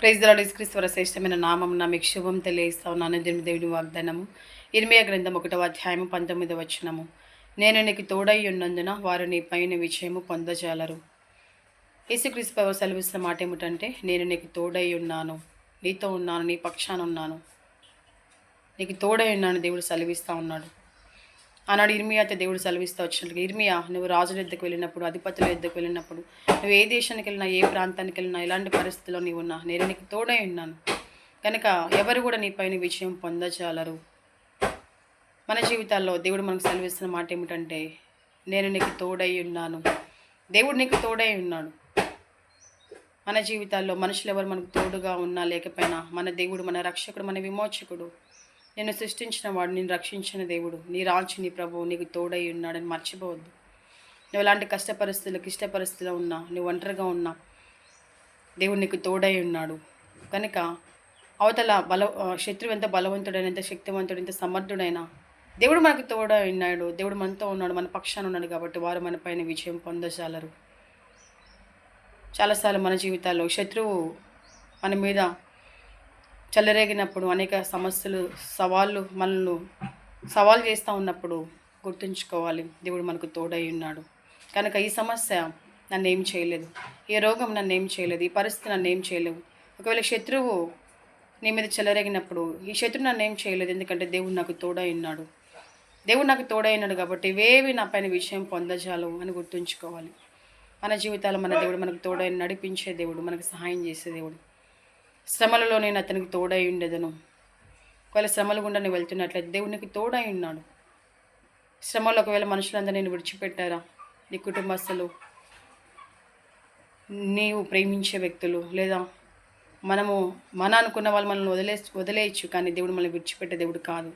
Praise the lord. యేసుక్రీస్తు శ్రేష్టమైన నామమున మీకు శుభం తెలియజేస్తా ఉన్నాను. దేవుని వాగ్దానము ఇర్మియా గ్రంథం 1వ అధ్యాయము 19వ వచనము. నేను నీకు తోడై ఉన్నందున వారు నీ పైన విజయము పొందజాలరు. యేసుక్రీస్తు ప్రభువు సెలవిస్తున్న మాట ఏమిటంటే, నేను నీకు తోడై ఉన్నాను, నీతో ఉన్నాను, నీ పక్షాన ఉన్నాను, నీకు తోడై ఉన్నాను దేవుడు సెలవిస్తూ ఉన్నాడు. ఆనాడు ఇర్మియాతో దేవుడు సెలవిస్తూ వచ్చినట్లుగా, ఇర్మియా నువ్వు రాజుల యుద్ధకు వెళ్ళినప్పుడు, అధిపతుల యుద్ధకు వెళ్ళినప్పుడు, నువ్వు ఏ దేశానికి వెళ్ళినా, ఏ ప్రాంతానికి వెళ్ళినా, ఎలాంటి పరిస్థితుల్లో నీవు ఉన్నా నేను నీకు తోడై ఉన్నాను కనుక ఎవరు కూడా నీ పైన విజయం పొందజాలరు. మన జీవితాల్లో దేవుడు మనకు సెలవిస్తున్న మాట ఏమిటంటే, నేను నీకు తోడై ఉన్నాను. దేవుడు నీకు తోడై ఉన్నాడు. మన జీవితాల్లో మనుషులు ఎవరు మనకు తోడుగా ఉన్నా లేకపోయినా మన దేవుడు, మన రక్షకుడు, మన విమోచకుడు, నేను సృష్టించిన వాడు, నేను రక్షించిన దేవుడు, నీ రాజు, నీ ప్రభువు నీకు తోడై ఉన్నాడని మర్చిపోవద్దు. నువ్వు ఎలాంటి కష్ట పరిస్థితులు, క్లిష్ట పరిస్థితిలో ఉన్నా, నువ్వు ఒంటరిగా ఉన్నా దేవుడు నీకు తోడై ఉన్నాడు. కనుక అవతల శత్రువు ఎంత బలవంతుడైన, ఎంత శక్తివంతుడు, ఎంత సమర్థుడైనా దేవుడు మనకు తోడై ఉన్నాడు. దేవుడు మనతో ఉన్నాడు, మన పక్షాన ఉన్నాడు కాబట్టి వారు మన పైన విజయం పొందజాలరు. చాలాసార్లు మన జీవితాల్లో శత్రువు మన మీద చెలరేగినప్పుడు, అనేక సమస్యలు, సవాళ్ళు మనల్ని సవాల్ చేస్తూ ఉన్నప్పుడు గుర్తుంచుకోవాలి, దేవుడు మనకు తోడై ఉన్నాడు. కనుక ఈ సమస్య నన్ను ఏం చేయలేదు, ఈ రోగం నన్ను ఏం చేయలేదు, ఈ పరిస్థితి నన్ను ఏం చేయలేవు. ఒకవేళ శత్రువు నీ మీద చెలరేగినప్పుడు ఈ శత్రువు నన్ను ఏం చేయలేదు, ఎందుకంటే దేవుడు నాకు తోడై ఉన్నాడు. దేవుడు నాకు తోడై ఉన్నాడు కాబట్టి ఇవేవి నా పైన విషయం పొందజాలు అని గుర్తుంచుకోవాలి. మన జీవితాలు మన దేవుడు మనకు తోడై నడిపించే దేవుడు, మనకు సహాయం చేసే దేవుడు. శ్రమలలో నేను అతనికి తోడై ఉండేదను. ఒకవేళ శ్రమల గుండా నేను వెళ్తున్నట్లయితే దేవుడు నీకు తోడై ఉన్నాడు. శ్రమలో ఒకవేళ మనుషులందరూ నేను విడిచిపెట్టారా, నీ కుటుంబస్తులు, నీవు ప్రేమించే వ్యక్తులు, లేదా మన అనుకున్న వాళ్ళు మనల్ని వదిలేయచ్చు, కానీ దేవుడు మనల్ని విడిచిపెట్టే దేవుడు కాదు.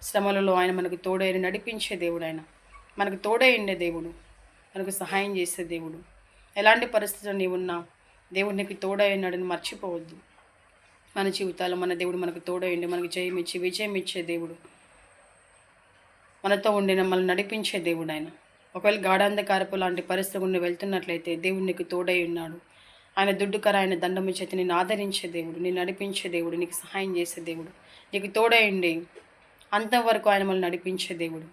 శ్రమలలో ఆయన మనకు తోడై నడిపించే దేవుడు, ఆయన మనకు తోడై ఉండే దేవుడు, మనకు సహాయం చేసే దేవుడు. ఎలాంటి పరిస్థితుల్లో నీవున్నా దేవుడు నీకు తోడై ఉన్నాడని మర్చిపోవద్దు. మన జీవితాల్లో మన దేవుడు మనకు తోడై ఉండి మనకు జయమిచ్చి విజయం ఇచ్చే దేవుడు, మనతో ఉండి మనల్ని నడిపించే దేవుడు ఆయన. ఒకవేళ గాఢాంధకారపు లాంటి పరిస్థితి గుండా వెళ్తున్నట్లయితే దేవుడు నీకు తోడై ఉన్నాడు. ఆయన దుడ్డుకర, ఆయన దండము చేతి నేను ఆదరించే దేవుడు, నేను నడిపించే దేవుడు, నీకు సహాయం చేసే దేవుడు, నీకు తోడై ఉండి అంతవరకు ఆయన మనల్ని నడిపించే దేవుడు.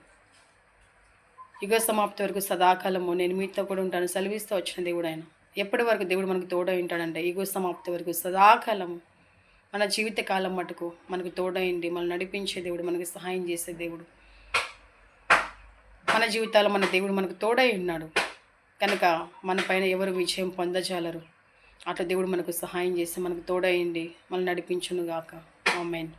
యుగ సమాప్తి వరకు సదాకాలము నేను మీతో కూడా ఉంటాను సెలవిస్తూ వచ్చిన దేవుడు ఆయన. ఎప్పటి వరకు దేవుడు మనకు తోడై ఉంటాడంటే యుగ సమాప్తి వరకు, సదాకాలము, మన జీవితకాలం మటుకు మనకు తోడైండి మనల్ని నడిపించే దేవుడు, మనకు సహాయం చేసే దేవుడు. మన జీవితాల్లో మన దేవుడు మనకు తోడై ఉన్నాడు కనుక మన పైన ఎవరు విజయం పొందజాలరు. అట్లా దేవుడు మనకు సహాయం చేసి మనకు తోడైండి మనల్ని నడిపించునుగాక. ఆమేన్.